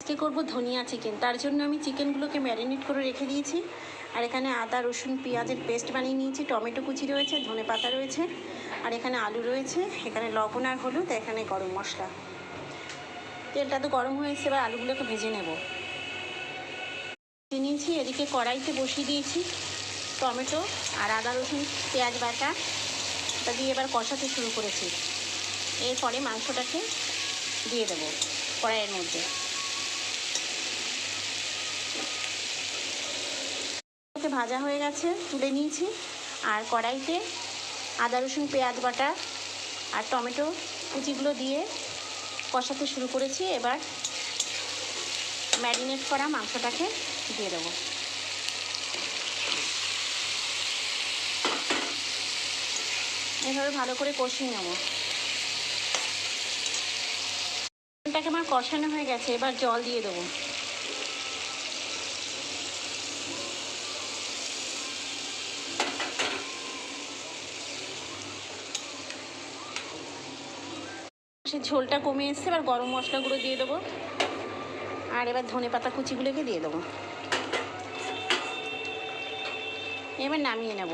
আজকে করবো ধনিয়া চিকেন। তার জন্য আমি চিকেনগুলোকে ম্যারিনেট করে রেখে দিয়েছি। আর এখানে আদা রসুন পেঁয়াজের পেস্ট বানিয়ে নিয়েছি, টমেটো কুচি রয়েছে, ধনে পাতা রয়েছে, আর এখানে আলু রয়েছে, এখানে লবণ আর হলুদ, এখানে গরম মশলা। তেলটা তো গরম হয়েছে, এবার আলুগুলোকে ভেজে নেব। নিয়েছি, এদিকে কড়াইতে বসিয়ে দিয়েছি টমেটো আর আদা রসুন পেঁয়াজ বাটা, এটা দিয়ে এবার কষাতে শুরু করেছি। এরপরে মাংসটাকে দিয়ে দেবো কড়াইয়ের মধ্যে। ভাজা হয়ে গেছে, তুলে নিয়েছি। আর কড়াইতে আদা রসুন পেঁয়াজ বাটা আর টমেটো কুচিগুলো দিয়ে কষাতে শুরু করেছি। এবার ম্যারিনেট করা মাংসটাকে দিয়ে দেবো। এভাবে ভালো করে কষিয়ে নেব। এটাকে আমার কষানো হয়ে গেছে, এবার জল দিয়ে দেবো। সে ঝোলটা কমে এসছে, এবার গরম মশলাগুলো দিয়ে দেবো। আর এবার ধনে পাতা কুচিগুলোকে দিয়ে দেবো। এবার নামিয়ে নেব।